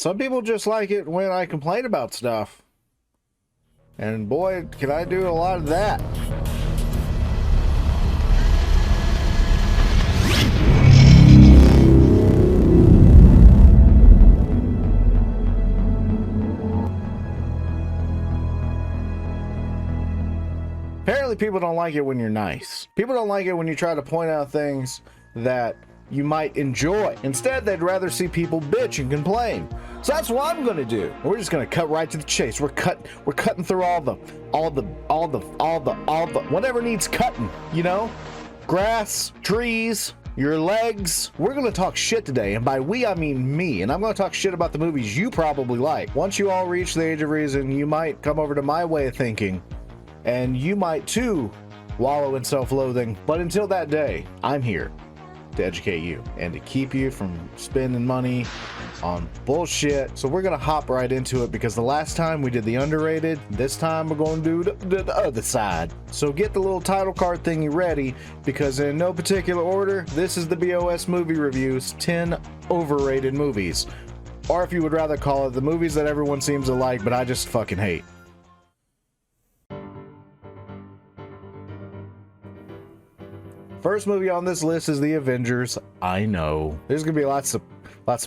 Some people just like it when I complain about stuff. And boy, can I do a lot of that. Apparently people don't like it when you're nice. People don't like it when you try to point out things that you might enjoy. Instead, they'd rather see people bitch and complain. So that's what I'm gonna do. We're just gonna cut right to the chase. We're cutting through all the whatever needs cutting, you know? Grass, trees, your legs. We're gonna talk shit today, and by we I mean me, and I'm gonna talk shit about the movies you probably like. Once you all reach the age of reason, you might come over to my way of thinking, and you might too wallow in self-loathing. But until that day, I'm here to educate you and to keep you from spending money on bullshit. So we're gonna hop right into it, because the last time we did the underrated, this time we're gonna do the other side. So get the little title card thingy ready, because in no particular order, this is the BOS movie reviews, 10 overrated movies. Or if you would rather call it the movies that everyone seems to like, but I just fucking hate. First movie on this list is The Avengers. I know there's gonna be lots of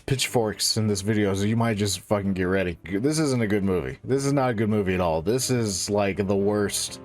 pitchforks in this video, so you might just fucking get ready. This isn't a good movie. This is not a good movie at all. This is like the worst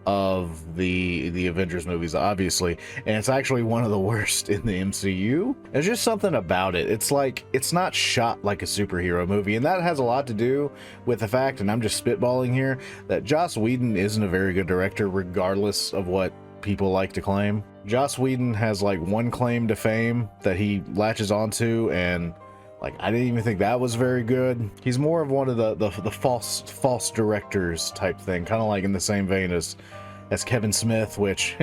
of the Avengers movies, obviously, and it's actually one of the worst in the MCU. There's just something about it. It's like, it's not shot like a superhero movie, and that has a lot to do with the fact, and I'm just spitballing here, that Joss Whedon isn't a very good director, regardless of what people like to claim. Joss Whedon has like one claim to fame that he latches onto, and like I didn't even think that was very good. He's more of one of the false directors type thing, kind of like in the same vein as Kevin Smith, which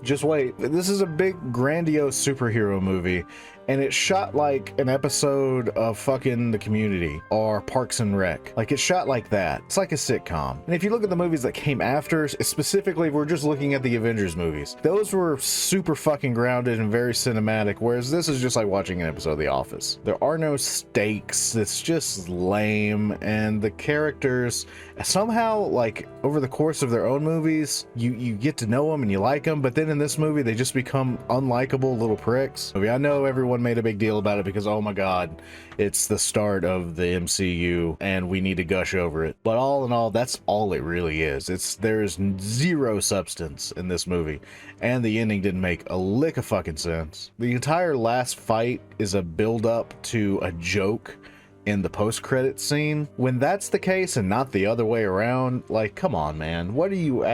just wait. This is a big grandiose superhero movie, and it's shot like an episode of fucking The Community or Parks and Rec. Like, it's shot like that. It's like a sitcom. And if you look at the movies that came after, specifically if we're just looking at the Avengers movies, those were super fucking grounded and very cinematic, whereas this is just like watching an episode of The Office. There are no stakes. It's just lame, and the characters somehow, like, over the course of their own movies, you get to know them and you like them, but then in this movie they just become unlikable little pricks. I mean, I know everyone made a big deal about it because, oh my god, it's the start of the MCU and we need to gush over it, but all in all, that's all it really is. There's zero substance in this movie, and the ending didn't make a lick of fucking sense. The entire last fight is a build-up to a joke in the post-credit scene. When that's the case and not the other way around, like, come on, man. What are you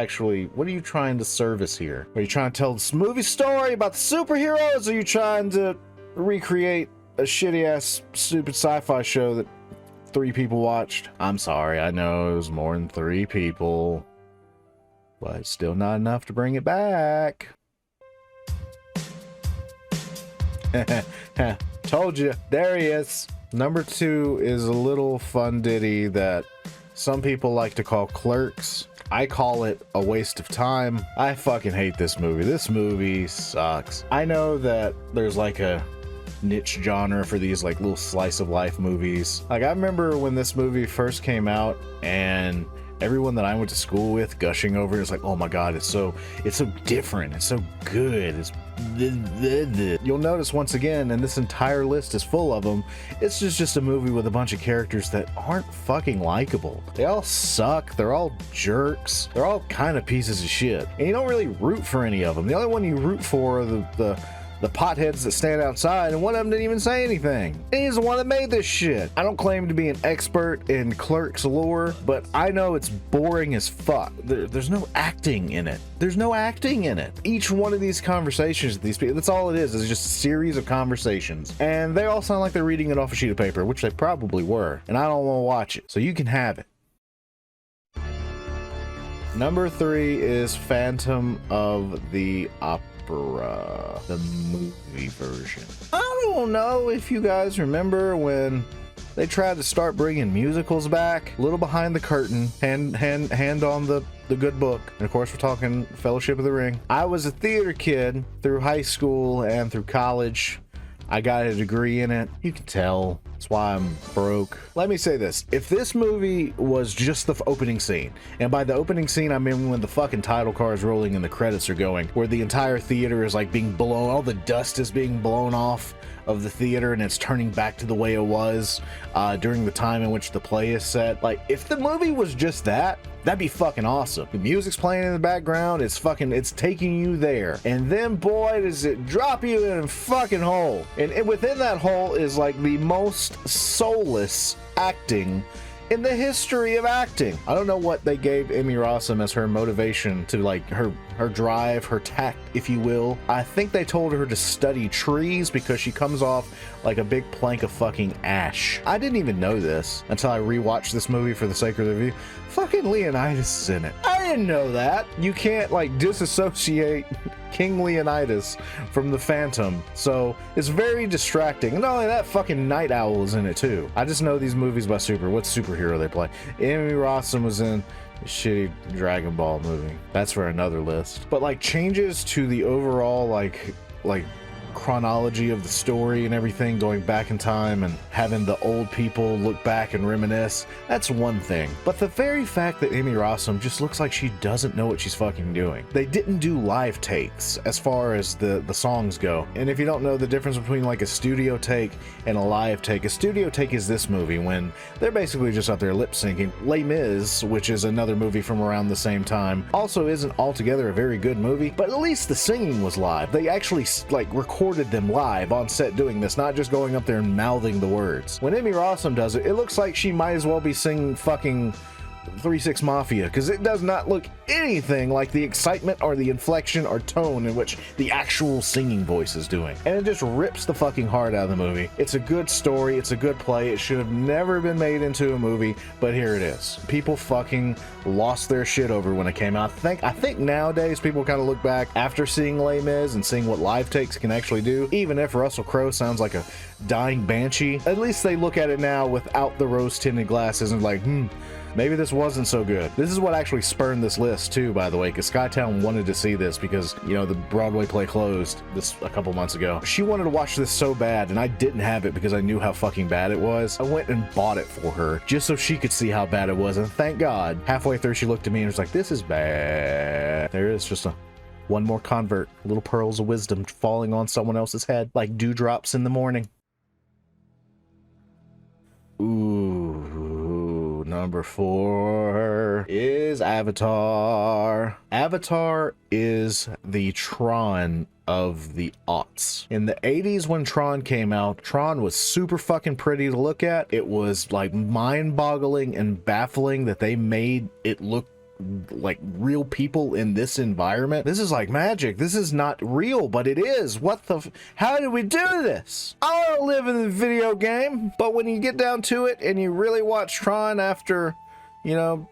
trying to service here? Are you trying to tell this movie story about the superheroes, or are you trying to recreate a shitty-ass, stupid sci-fi show that 3 people watched? I'm sorry, I know it was more than 3 people, but it's still not enough to bring it back. Told you. There he is. Number 2 is a little fun ditty that some people like to call Clerks. I call it a waste of time. I fucking hate this movie. This movie sucks. I know that there's like a niche genre for these like little slice of life movies. Like, I remember when this movie first came out, and everyone that I went to school with gushing over it. It's like, oh my god, it's so different, it's so good, it's You'll notice once again, and this entire list is full of them, it's just a movie with a bunch of characters that aren't fucking likable. They all suck, they're all jerks, they're all kind of pieces of shit, and you don't really root for any of them. The only one you root for are the potheads that stand outside, and one of them didn't even say anything. And he's the one that made this shit. I don't claim to be an expert in Clerks lore, but I know it's boring as fuck. There's no acting in it. There's no acting in it. Each one of these conversations with these people, that's all it is just a series of conversations. And they all sound like they're reading it off a sheet of paper, which they probably were. And I don't want to watch it, so you can have it. Number 3 is Phantom of the Opera, the movie version. I don't know if you guys remember when they tried to start bringing musicals back. A little behind the curtain, hand on the good book. And of course, we're talking Fellowship of the Ring. I was a theater kid through high school and through college. I got a degree in it. You can tell That's why I'm broke. Let me say this. If this movie was just the opening scene, and by the opening scene, I mean when the fucking title car is rolling and the credits are going, where the entire theater is like being blown, all the dust is being blown off of the theater and it's turning back to the way it was during the time in which the play is set. Like, if the movie was just that, that'd be fucking awesome. The music's playing in the background, it's taking you there. And then, boy, does it drop you in a fucking hole. And within that hole is like the most soulless acting in the history of acting. I don't know what they gave Emmy Rossum as her motivation to, like, her drive, her tact, if you will. I think they told her to study trees because she comes off like a big plank of fucking ash. I didn't even know this until I rewatched this movie for the sake of the review. Fucking Leonidas is in it. I didn't know that. You can't, like, disassociate King Leonidas from the Phantom, so it's very distracting. And not only that, fucking Night Owl is in it too. I just know these movies by what superhero they play. Emmy Rossum was in a shitty Dragon Ball movie. That's for another list. But like, changes to the overall like chronology of the story and everything, going back in time and having the old people look back and reminisce, that's one thing. But the very fact that Emmy Rossum just looks like she doesn't know what she's fucking doing. They didn't do live takes as far as the songs go. And if you don't know the difference between like a studio take and a live take, a studio take is this movie when they're basically just out there lip syncing. Les Mis, which is another movie from around the same time, also isn't altogether a very good movie, but at least the singing was live. They actually like recorded them live on set doing this, not just going up there and mouthing the words. When Emmy Rossum does it, it looks like she might as well be singing fucking 3-6 Mafia, because it does not look anything like the excitement or the inflection or tone in which the actual singing voice is doing. And it just rips the fucking heart out of the movie. It's a good story, it's a good play, it should have never been made into a movie, but here it is. People fucking lost their shit over when it came out. I think nowadays people kind of look back after seeing Les Mis and seeing what live takes can actually do. Even if Russell Crowe sounds like a dying banshee, at least they look at it now without the rose-tinted glasses and like, maybe this wasn't so good. This is what actually spurned this list too, by the way, because Skytown wanted to see this because, you know, the Broadway play closed this a couple months ago. She wanted to watch this so bad, and I didn't have it because I knew how fucking bad it was. I went and bought it for her just so she could see how bad it was, and thank God, halfway through she looked at me and was like, this is bad. There is just one more convert, little pearls of wisdom falling on someone else's head like dewdrops in the morning. Ooh, number 4 is Avatar. Avatar is the Tron of the aughts. In the 80s when Tron came out, Tron was super fucking pretty to look at. It was like mind-boggling and baffling that they made it look like real people in this environment. This is like magic. This is not real, but it is. How did we do this? I want to live in the video game, but when you get down to it and you really watch Tron after, you know,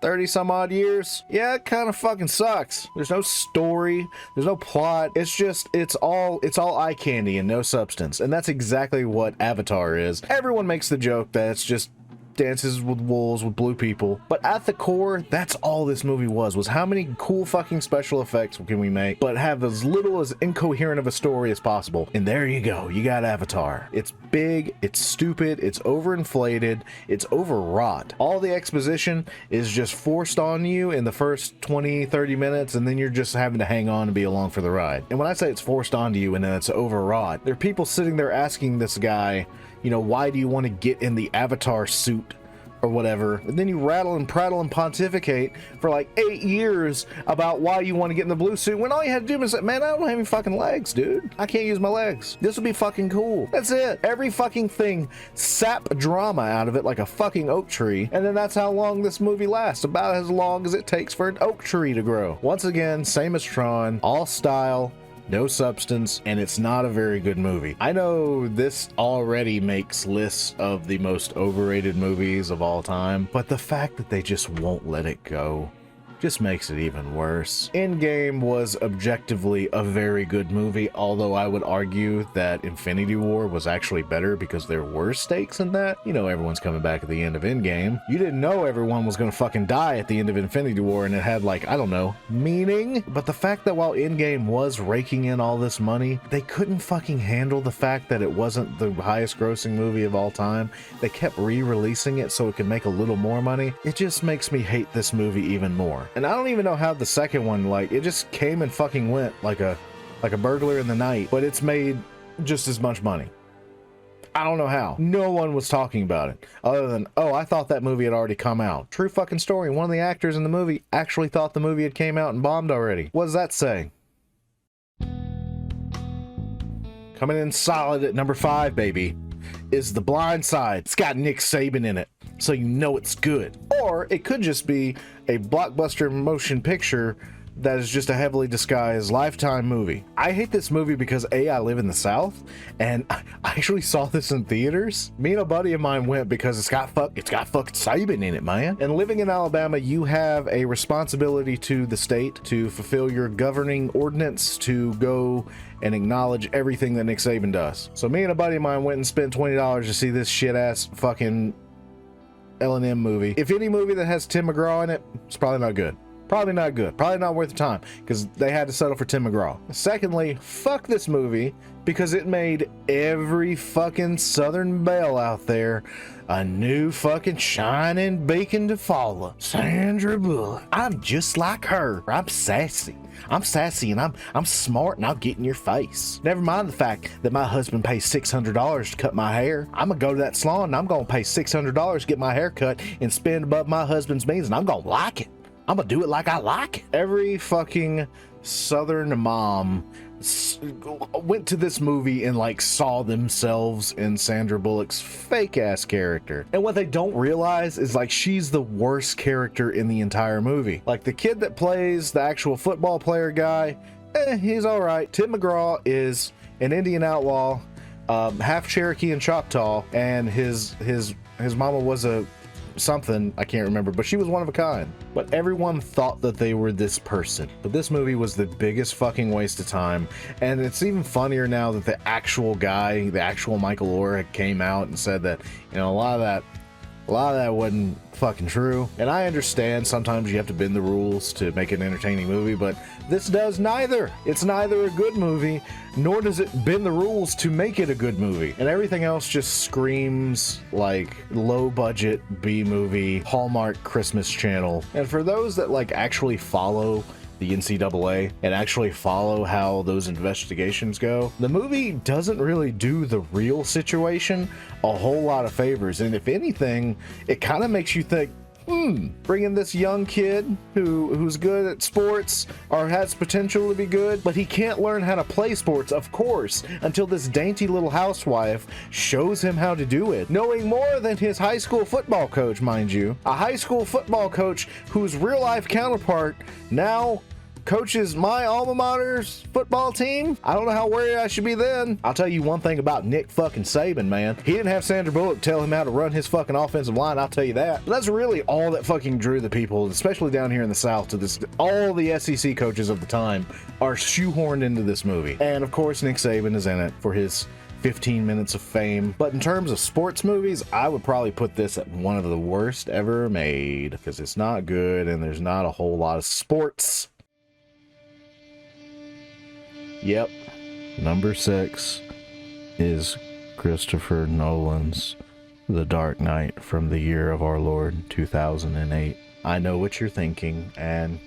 30 some odd years, yeah, it kind of fucking sucks. There's no story, there's no plot. It's all eye candy and no substance. And that's exactly what Avatar is. Everyone makes the joke that it's just dances with wolves with blue people, but at the core, that's all this movie was how many cool fucking special effects can we make but have as little as incoherent of a story as possible. And there you go, you got Avatar. It's big, it's stupid, it's overinflated, it's overwrought. All the exposition is just forced on you in the first 20-30 minutes, and then you're just having to hang on and be along for the ride. And when I say it's forced onto you and then it's overwrought, there are people sitting there asking this guy, you know, why do you want to get in the Avatar suit or whatever? And then you rattle and prattle and pontificate for like 8 years about why you want to get in the blue suit when all you had to do was say, man, I don't have any fucking legs, dude. I can't use my legs. This would be fucking cool. That's it. Every fucking thing sap drama out of it like a fucking oak tree. And then that's how long this movie lasts. About as long as it takes for an oak tree to grow. Once again, same as Tron, all style, no substance, and it's not a very good movie. I know this already makes lists of the most overrated movies of all time, but the fact that they just won't let it go just makes it even worse. Endgame was objectively a very good movie, although I would argue that Infinity War was actually better because there were stakes in that. You know, everyone's coming back at the end of Endgame. You didn't know everyone was gonna fucking die at the end of Infinity War, and it had, like, I don't know, meaning. But the fact that while Endgame was raking in all this money, they couldn't fucking handle the fact that it wasn't the highest grossing movie of all time. They kept re-releasing it so it could make a little more money. It just makes me hate this movie even more. And I don't even know how the second one, like, it just came and fucking went like a burglar in the night, but it's made just as much money. I don't know how. No one was talking about it other than, oh, I thought that movie had already come out. True fucking story. One of the actors in the movie actually thought the movie had came out and bombed already. What does that say? Coming in solid at number 5, baby, is The Blind Side. It's got Nick Saban in it, so you know it's good. Or it could just be a blockbuster motion picture that is just a heavily disguised Lifetime movie. I hate this movie because A, I live in the South, and I actually saw this in theaters. Me and a buddy of mine went because it's got fucking Saban in it, man. And living in Alabama, you have a responsibility to the state to fulfill your governing ordinance to go and acknowledge everything that Nick Saban does. So me and a buddy of mine went and spent $20 to see this shit ass fucking L&M movie. If any movie that has Tim McGraw in it, it's probably not good. Probably not good. Probably not worth the time because they had to settle for Tim McGraw. Secondly, fuck this movie because it made every fucking Southern belle out there a new fucking shining beacon to follow. Sandra Bullock. I'm just like her. I'm sassy. I'm sassy and I'm smart and I'll get in your face. Never mind the fact that my husband pays $600 to cut my hair. I'm gonna go to that salon and I'm gonna pay $600 to get my hair cut and spend above my husband's means, and I'm gonna like it. I'm gonna do it like I like it. Every fucking Southern mom went to this movie and like saw themselves in Sandra Bullock's fake ass character. And what they don't realize is like she's the worst character in the entire movie. Like the kid that plays the actual football player guy, he's all right. Tim McGraw is an Indian outlaw, half Cherokee and Choctaw, and his mama was a something, I can't remember, but she was one of a kind. But everyone thought that they were this person. But this movie was the biggest fucking waste of time, and it's even funnier now that the actual guy, the actual Michael Orr, came out and said that, you know, a lot of that wasn't fucking true. And I understand sometimes you have to bend the rules to make an entertaining movie, but this does neither. It's neither a good movie, nor does it bend the rules to make it a good movie. And everything else just screams like low budget B movie, Hallmark Christmas Channel. And for those that like actually follow the NCAA and actually follow how those investigations go, the movie doesn't really do the real situation a whole lot of favors. And if anything, it kind of makes you think, bringing this young kid who's good at sports or has potential to be good, but he can't learn how to play sports, of course, until this dainty little housewife shows him how to do it, knowing more than his high school football coach, mind you. A high school football coach whose real life counterpart now coaches my alma mater's football team. I don't know how worried I should be then. I'll tell you one thing about Nick fucking Saban, man. He didn't have Sandra Bullock tell him how to run his fucking offensive line, I'll tell you that. But that's really all that fucking drew the people, especially down here in the South, to this. All the SEC coaches of the time are shoehorned into this movie. And of course, Nick Saban is in it for his 15 minutes of fame. But in terms of sports movies, I would probably put this at one of the worst ever made because it's not good and there's not a whole lot of sports. Yep, number 6 is Christopher Nolan's The Dark Knight from the year of our Lord 2008. I know what you're thinking, and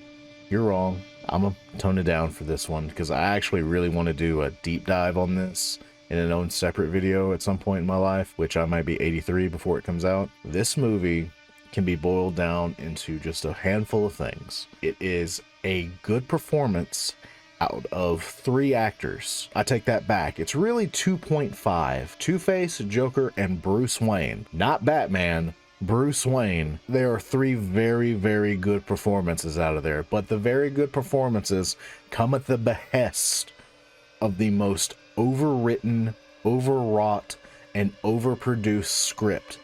you're wrong. I'm gonna tone it down for this one because I actually really want to do a deep dive on this in an own separate video at some point in my life, which I might be 83 before it comes out. This movie can be boiled down into just a handful of things. It is a good performance out of 3 actors. I take that back. It's really 2.5. Two-Face, Joker, and Bruce Wayne. Not Batman, Bruce Wayne. There are 3 very, very good performances out of there, but the very good performances come at the behest of the most overwritten, overwrought, and overproduced script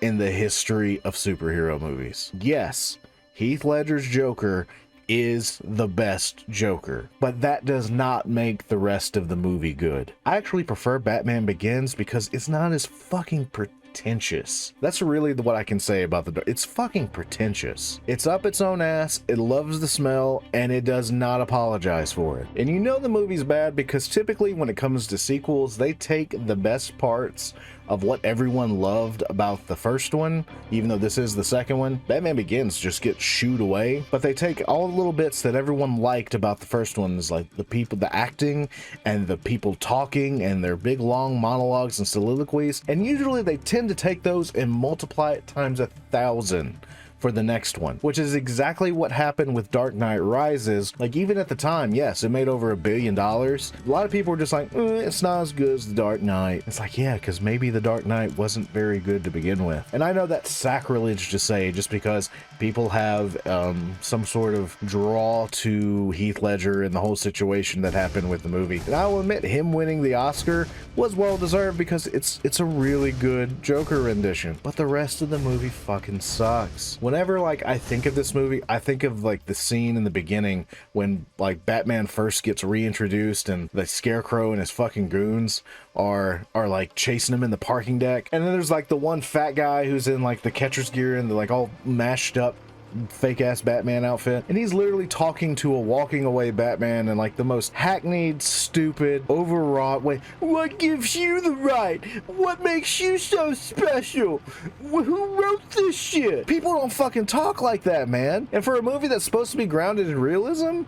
in the history of superhero movies. Yes, Heath Ledger's Joker is the best Joker, but that does not make the rest of the movie good. I actually prefer Batman Begins because it's not as fucking pretentious. That's really what I can say about it's fucking pretentious. It's up its own ass, it loves the smell, and it does not apologize for it. And you know the movie's bad because typically when it comes to sequels, they take the best parts of what everyone loved about the first one, even though this is the second one. Batman Begins just gets shooed away, but they take all the little bits that everyone liked about the first one, is like the people, the acting, and the people talking, and their big long monologues and soliloquies, and usually they tend to take those and multiply it times 1,000 for the next one, which is exactly what happened with Dark Knight Rises. Like, even at the time, yes, it made over $1 billion. A lot of people were just like, it's not as good as the Dark Knight. It's like, yeah, because maybe the Dark Knight wasn't very good to begin with. And I know that's sacrilege to say just because people have some sort of draw to Heath Ledger and the whole situation that happened with the movie. And I will admit, him winning the Oscar was well deserved because it's a really good Joker rendition, but the rest of the movie fucking sucks. Whenever like I think of this movie, I think of like the scene in the beginning when like Batman first gets reintroduced and the Scarecrow and his fucking goons are like chasing him in the parking deck, and then there's like the one fat guy who's in like the catcher's gear and the like all mashed up fake ass Batman outfit, and he's literally talking to a walking away Batman in like the most hackneyed, stupid, overwrought way. What gives you the right? What makes you so special? Who wrote this shit? People don't fucking talk like that, man. And for a movie that's supposed to be grounded in realism,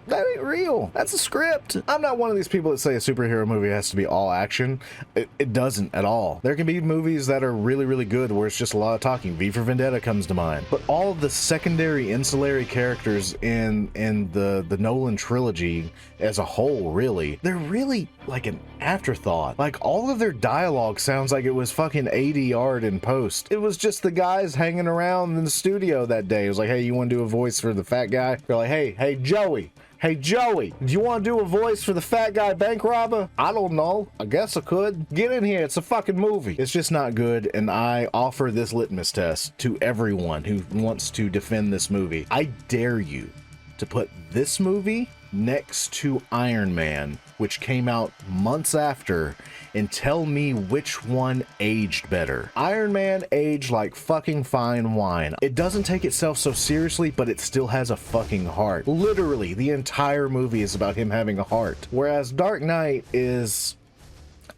that ain't real. That's a script. I'm not one of these people that say a superhero movie has to be all action. It doesn't at all. There can be movies that are really, really good where it's just a lot of talking. V for Vendetta comes to mind. But all of the secondary, ancillary characters in the Nolan trilogy as a whole, really, they're really like an afterthought. Like, all of their dialogue sounds like it was fucking ADR'd in post. It was just the guys hanging around in the studio that day. It was like, hey, you want to do a voice for the fat guy? They're like, hey, Joey. Hey, Joey, do you want to do a voice for the fat guy bank robber? I don't know. I guess I could. Get in here. It's a fucking movie. It's just not good, and I offer this litmus test to everyone who wants to defend this movie. I dare you to put this movie next to Iron Man, which came out months after, and tell me which one aged better. Iron Man aged like fucking fine wine. It doesn't take itself so seriously, but it still has a fucking heart. Literally, the entire movie is about him having a heart. Whereas Dark Knight is,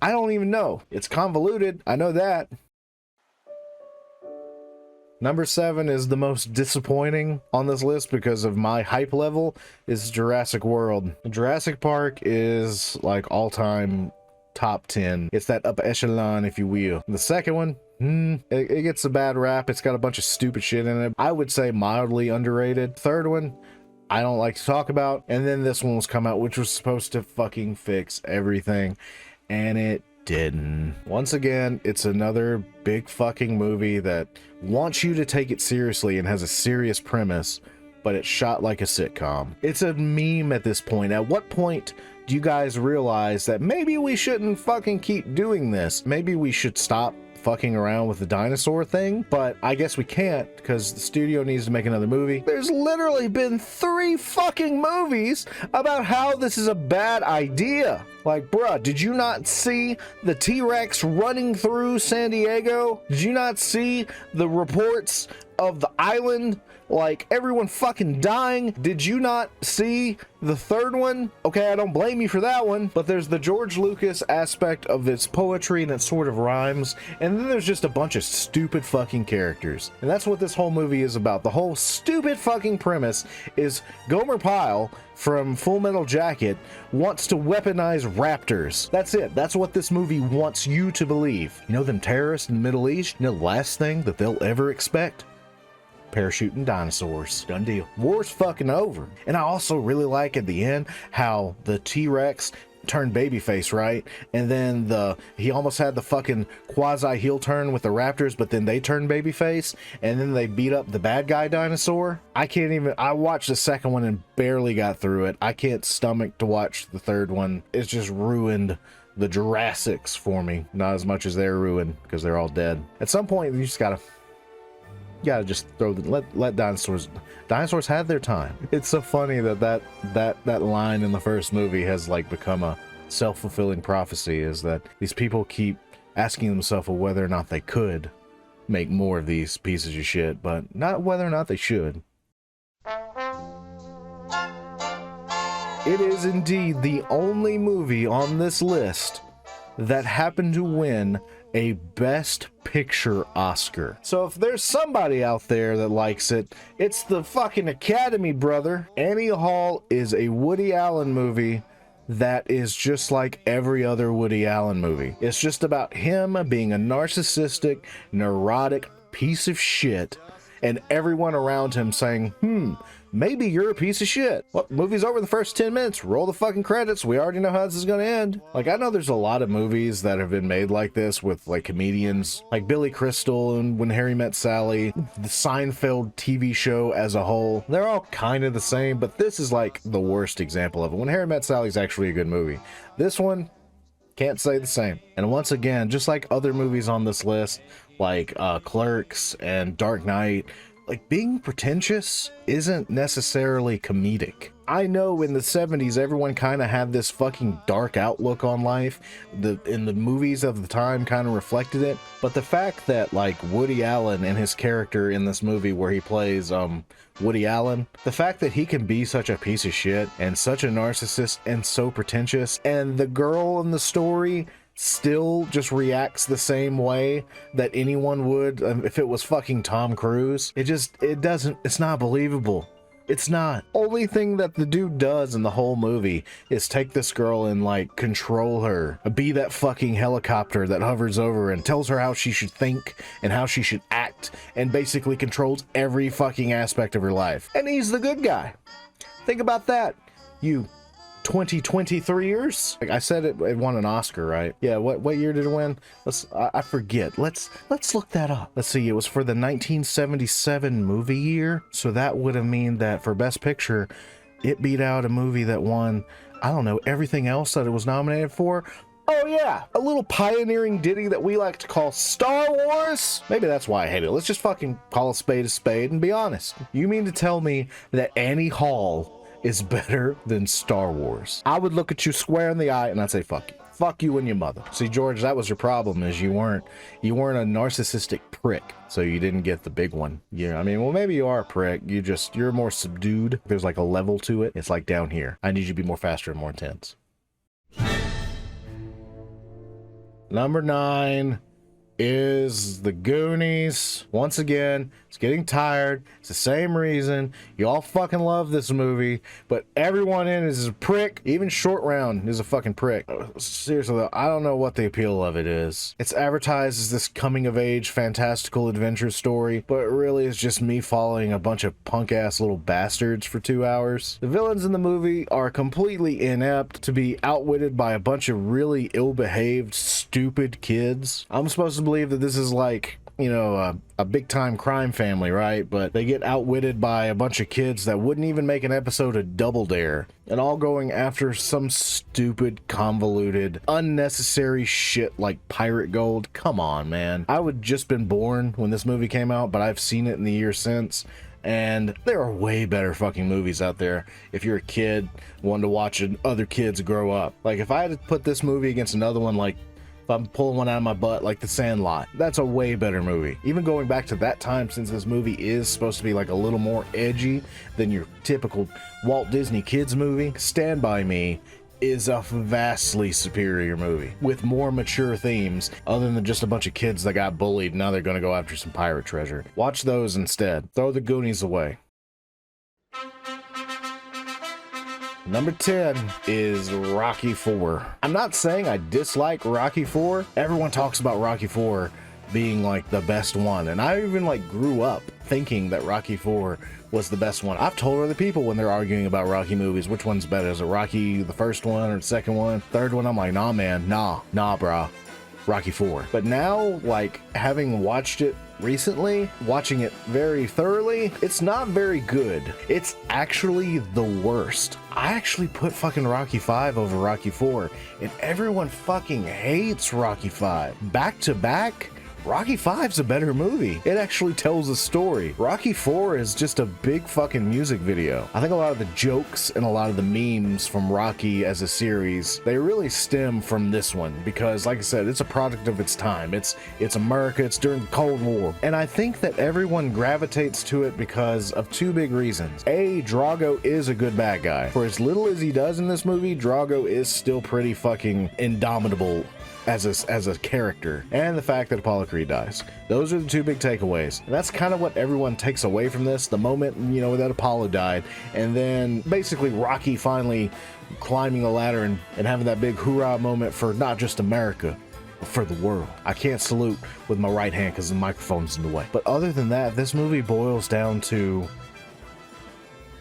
I don't even know. It's convoluted, I know that. Number 7 is the most disappointing on this list because of my hype level, is Jurassic World. Jurassic Park is like all-time top 10. It's that upper echelon, if you will. The second one, it gets a bad rap. It's got a bunch of stupid shit in it. I would say mildly underrated. Third one, I don't like to talk about. And then this one was come out, which was supposed to fucking fix everything, and it didn't. Once again, it's another big fucking movie that wants you to take it seriously and has a serious premise, but it's shot like a sitcom. It's a meme at this point. At what point do you guys realize that maybe we shouldn't fucking keep doing this? Maybe we should stop fucking around with the dinosaur thing, but I guess we can't because the studio needs to make another movie. There's literally been 3 fucking movies about how this is a bad idea. Like, bruh, did you not see the T-Rex running through San Diego? Did you not see the reports of the island, like everyone fucking dying? Did you not see the third one? Okay, I don't blame you for that one, but there's the George Lucas aspect of its poetry and it sort of rhymes, and then there's just a bunch of stupid fucking characters. And that's what this whole movie is about. The whole stupid fucking premise is Gomer Pyle from Full Metal Jacket wants to weaponize raptors. That's it. That's what this movie wants you to believe. You know them terrorists in the Middle East? You know the last thing that they'll ever expect? Parachuting dinosaurs. Done deal. War's fucking over. And I also really like at the end how the T-Rex turned babyface, right? And then he almost had the fucking quasi heel turn with the raptors, but then they turned babyface, and then they beat up the bad guy dinosaur. I watched the second one and barely got through it. I can't stomach to watch the third one. It's just ruined the Jurassics for me. Not as much as they're ruined because they're all dead. At some point, you just gotta You gotta just throw the let dinosaurs had their time. It's so funny that line in the first movie has like become a self-fulfilling prophecy, is that these people keep asking themselves whether or not they could make more of these pieces of shit, but not whether or not they should. It is indeed the only movie on this list that happened to win a Best Picture Oscar. So if there's somebody out there that likes it, it's the fucking Academy, brother. Annie Hall is a Woody Allen movie that is just like every other Woody Allen movie. It's just about him being a narcissistic, neurotic piece of shit, and everyone around him saying, maybe you're a piece of shit. Well, movie's over the first 10 minutes. Roll the fucking credits. We already know how this is going to end. Like, I know there's a lot of movies that have been made like this with, like, comedians, like Billy Crystal and When Harry Met Sally, the Seinfeld TV show as a whole. They're all kind of the same, but this is, like, the worst example of it. When Harry Met Sally is actually a good movie. This one, can't say the same. And once again, just like other movies on this list, like Clerks and Dark Knight, like, being pretentious isn't necessarily comedic. I know in the 70s, everyone kind of had this fucking dark outlook on life. In the movies of the time kind of reflected it. But the fact that, like, Woody Allen and his character in this movie where he plays Woody Allen, the fact that he can be such a piece of shit and such a narcissist and so pretentious, and the girl in the story still just reacts the same way that anyone would if it was fucking Tom Cruise. It's not believable. It's not. Only thing that the dude does in the whole movie is take this girl and, like, control her, be that fucking helicopter that hovers over and tells her how she should think and how she should act, and basically controls every fucking aspect of her life. And he's the good guy. Think about that, you 2023 years. Like I said, it won an Oscar, right? Yeah, what year did it win? I forget. Let's look that up. Let's see, it was for the 1977 movie year, so that would have mean that for Best Picture it beat out a movie that won, I don't know, everything else that it was nominated for. Oh yeah, a little pioneering ditty that we like to call Star Wars. Maybe that's why I hate it. Let's just fucking call a spade and be honest. You mean to tell me that Annie Hall is better than Star Wars? I would look at you square in the eye and I'd say, fuck you. Fuck you and your mother. See, George, that was your problem, is you weren't a narcissistic prick, so you didn't get the big one. Yeah, I mean, well, maybe you are a prick. You're more subdued. There's like a level to it. It's like down here. I need you to be more faster and more intense. Number 9 is the Goonies. Once again, it's getting tired. It's the same reason. You all fucking love this movie, but everyone in it is a prick. Even Short Round is a fucking prick. Seriously though, I don't know what the appeal of it is. It's advertised as this coming-of-age fantastical adventure story, but it really is just me following a bunch of punk-ass little bastards for 2 hours. The villains in the movie are completely inept to be outwitted by a bunch of really ill-behaved, stupid kids. I'm supposed to believe that this is like, you know, a big-time crime family, right? But they get outwitted by a bunch of kids that wouldn't even make an episode of Double Dare, and all going after some stupid, convoluted, unnecessary shit like pirate gold. Come on, man. I would just been born when this movie came out, but I've seen it in the years since, and there are way better fucking movies out there if you're a kid wanting to watch other kids grow up. Like, if I had to put this movie against another one, like, if I'm pulling one out of my butt, like The Sandlot, that's a way better movie. Even going back to that time, since this movie is supposed to be like a little more edgy than your typical Walt Disney kids movie, Stand By Me is a vastly superior movie with more mature themes, other than just a bunch of kids that got bullied and now they're gonna go after some pirate treasure. Watch those instead. Throw the Goonies away. Number 10 is Rocky IV. I'm not saying I dislike Rocky IV. Everyone talks about Rocky IV being like the best one, and I even like grew up thinking that Rocky IV was the best one. I've told other people when they're arguing about Rocky movies, which one's better? Is it Rocky the first one or the second one? Third one? I'm like, nah man, nah bro, Rocky IV. But now, like, having watched it recently, watching it very thoroughly, it's not very good. It's actually the worst. I actually put fucking Rocky V over Rocky IV, and everyone fucking hates Rocky V. Back to back, Rocky 5's a better movie. It actually tells a story. Rocky 4 is just a big fucking music video. I think a lot of the jokes and a lot of the memes from Rocky as a series, they really stem from this one because, like I said, it's a product of its time. It's America, it's during the Cold War. And I think that everyone gravitates to it because of two big reasons. A, Drago is a good bad guy. For as little as he does in this movie, Drago is still pretty fucking indomitable as a character, and the fact that Apollo Creed dies. Those are the two big takeaways. And that's kind of what everyone takes away from this, the moment, you know, that Apollo died, and then basically Rocky finally climbing the ladder and having that big hoorah moment for not just America, but for the world. I can't salute with my right hand because the microphone's in the way. But other than that, this movie boils down to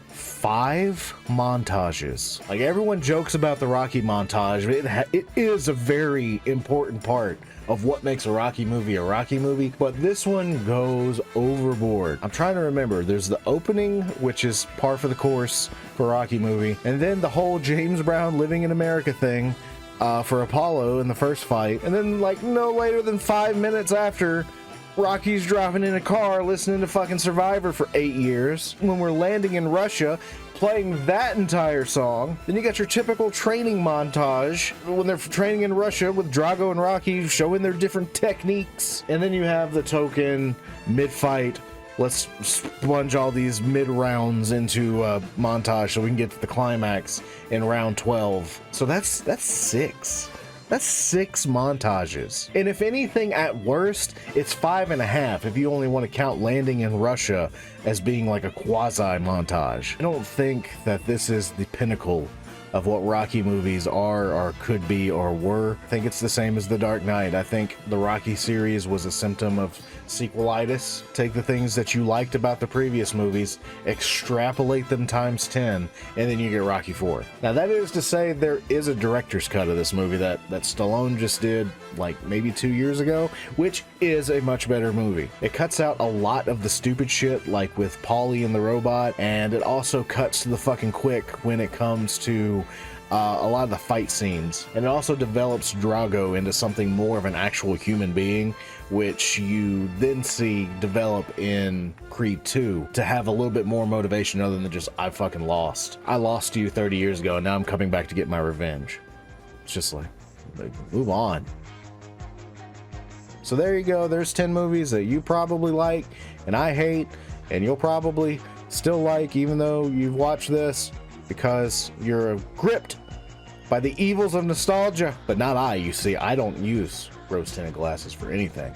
5 montages. Like, everyone jokes about the Rocky montage, but it is a very important part of what makes a Rocky movie, but this one goes overboard. I'm trying to remember. There's the opening, which is par for the course for a Rocky movie, and then the whole James Brown living in America thing for Apollo in the first fight, and then like no later than 5 minutes after, Rocky's driving in a car listening to fucking Survivor for 8 years. When we're landing in Russia, playing that entire song. Then you got your typical training montage when they're training in Russia with Drago and Rocky showing their different techniques. And then you have the token mid-fight, let's sponge all these mid-rounds into a montage so we can get to the climax in round 12. So that's 6. That's 6 montages. And if anything, at worst, it's 5.5 if you only want to count landing in Russia as being like a quasi montage. I don't think that this is the pinnacle of what Rocky movies are or could be or were. I think it's the same as The Dark Knight. I think the Rocky series was a symptom of sequelitis. Take the things that you liked about the previous movies, extrapolate them times 10, and then you get Rocky 4. Now that is to say there is a director's cut of this movie that Stallone just did like maybe 2 years ago, which is a much better movie. It cuts out a lot of the stupid shit like with Paulie and the robot, and it also cuts to the fucking quick when it comes to a lot of the fight scenes. And it also develops Drago into something more of an actual human being, which you then see develop in Creed 2 to have a little bit more motivation other than just, I fucking lost. I lost to you 30 years ago and now I'm coming back to get my revenge. It's just like move on. So there you go. There's 10 movies that you probably like and I hate, and you'll probably still like even though you've watched this, because you're gripped by the evils of nostalgia. But not I, you see. I don't use rose-tinted glasses for anything,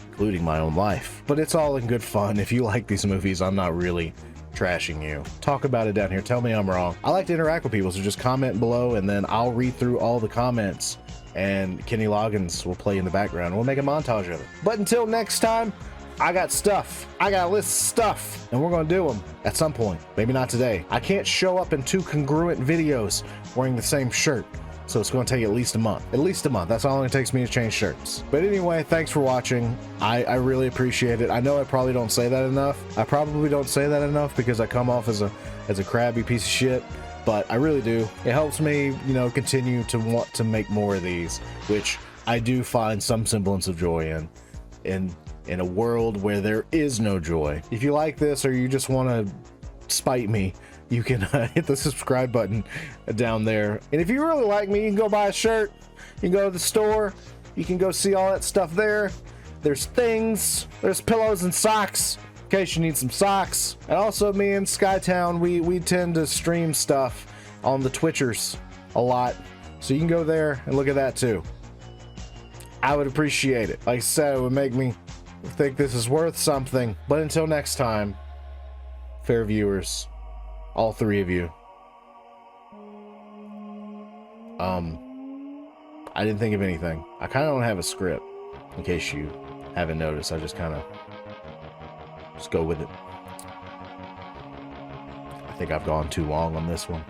including my own life. But it's all in good fun. If you like these movies, I'm not really trashing you. Talk about it down here. Tell me I'm wrong. I like to interact with people, so just comment below and then I'll read through all the comments and Kenny Loggins will play in the background. We'll make a montage of it. But until next time, I got stuff. I got a list of stuff, and we're gonna do them at some point. Maybe not today. I can't show up in 2 congruent videos wearing the same shirt, so it's gonna take at least a month. At least a month. That's all it takes me to change shirts. But anyway, thanks for watching. I really appreciate it. I know I probably don't say that enough. I probably don't say that enough because I come off as a crabby piece of shit, but I really do. It helps me, you know, continue to want to make more of these, which I do find some semblance of joy in a world where there is no joy. If you like this or you just want to spite me, you can hit the subscribe button down there. And if you really like me, you can go buy a shirt. You can go to the store. You can go see all that stuff there. There's things. There's pillows and socks in case you need some socks. And also me and Skytown, we tend to stream stuff on the Twitchers a lot. So you can go there and look at that too. I would appreciate it. Like I said, it would make me think this is worth something. But until next time, fair viewers, all 3 of you, I didn't think of anything. I kind of don't have a script, in case you haven't noticed. I just kind of just go with it. I think I've gone too long on this one.